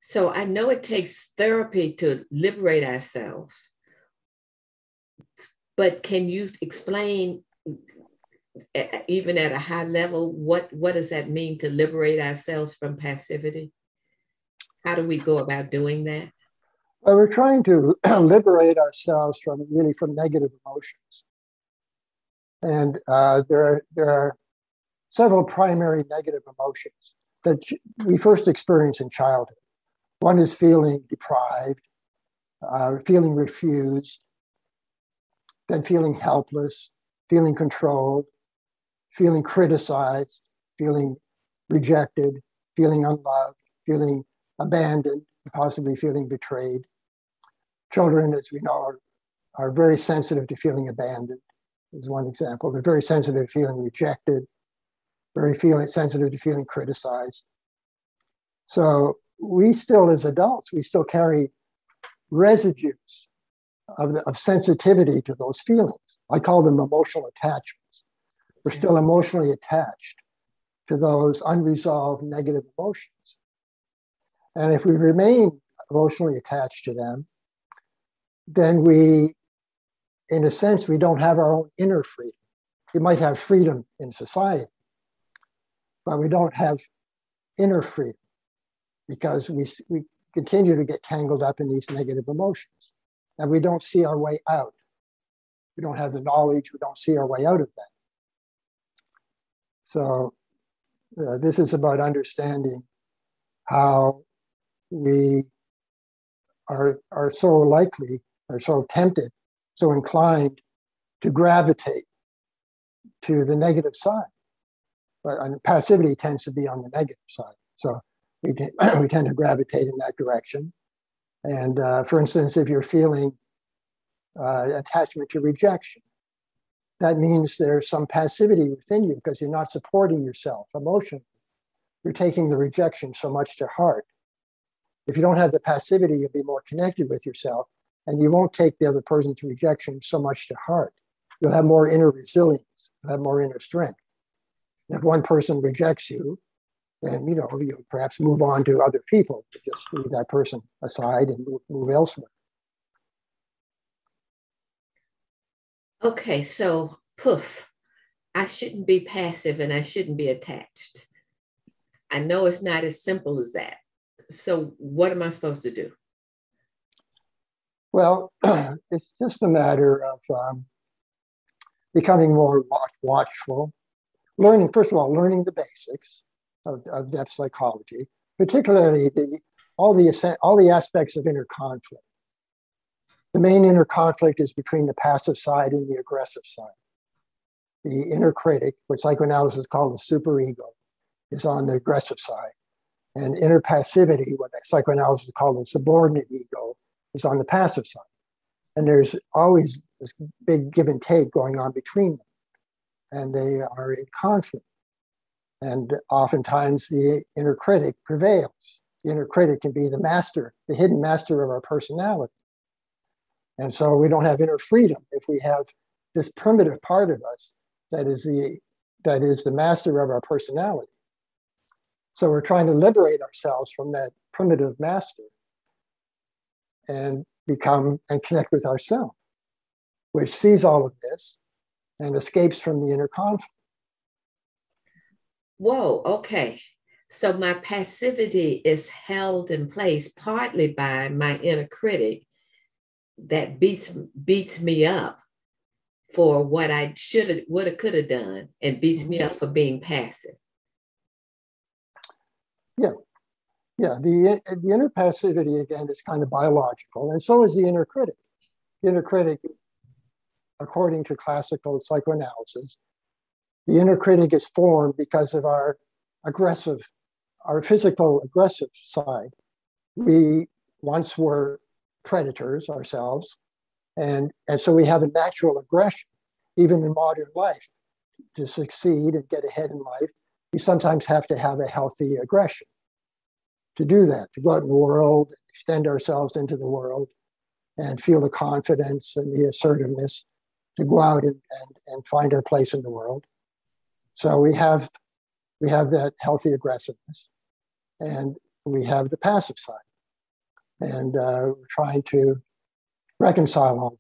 So I know it takes therapy to liberate ourselves, but can you explain, even at a high level, what does that mean to liberate ourselves from passivity? How do we go about doing that? Well, we're trying to liberate ourselves from negative emotions. And there are several primary negative emotions that we first experience in childhood. One is feeling deprived, feeling refused, then feeling helpless, feeling controlled, feeling criticized, feeling rejected, feeling unloved, feeling abandoned, possibly feeling betrayed. Children, as we know, are very sensitive to feeling abandoned, is one example. They're very sensitive to feeling rejected, very sensitive to feeling criticized. So we still, as adults, we still carry residues of sensitivity to those feelings. I call them emotional attachments. We're still emotionally attached to those unresolved negative emotions. And if we remain emotionally attached to them, then we, in a sense, we don't have our own inner freedom. We might have freedom in society, but we don't have inner freedom because we continue to get tangled up in these negative emotions and we don't see our way out. We don't have the knowledge, we don't see our way out of that. So this is about understanding how we are so likely, are so tempted, so inclined to gravitate to the negative side. And passivity tends to be on the negative side. So we tend to gravitate in that direction. And for instance, if you're feeling attachment to rejection, that means there's some passivity within you because you're not supporting yourself emotionally. You're taking the rejection so much to heart. If you don't have the passivity, you'll be more connected with yourself and you won't take the other person's rejection so much to heart. You'll have more inner resilience, you'll have more inner strength. And if one person rejects you, then you perhaps move on to other people, just leave that person aside and move elsewhere. Okay, so poof, I shouldn't be passive and I shouldn't be attached. I know it's not as simple as that. So what am I supposed to do? Well, it's just a matter of becoming more watchful, first of all, learning the basics of depth psychology, particularly all the aspects of inner conflict. The main inner conflict is between the passive side and the aggressive side. The inner critic, which psychoanalysis calls the superego, is on the aggressive side. And inner passivity, what psychoanalysis calls the subordinate ego, is on the passive side. And there's always this big give and take going on between them. And they are in conflict. And oftentimes the inner critic prevails. The inner critic can be the master, the hidden master of our personality. And so we don't have inner freedom if we have this primitive part of us that is the master of our personality. So we're trying to liberate ourselves from that primitive master and connect with ourselves, which sees all of this and escapes from the inner conflict. Whoa, okay. So my passivity is held in place partly by my inner critic that beats me up for what I should have, would have, could have done, and beats me up for being passive. Yeah. The inner passivity, again, is kind of biological, and so is the inner critic. The inner critic, according to classical psychoanalysis, the inner critic is formed because of our physical aggressive side. We once were predators ourselves, and so we have a natural aggression, even in modern life. To succeed and get ahead in life, we sometimes have to have a healthy aggression. To do that, to go out in the world, extend ourselves into the world, and feel the confidence and the assertiveness to go out and find our place in the world. So we have that healthy aggressiveness, and we have the passive side. and we're trying to reconcile all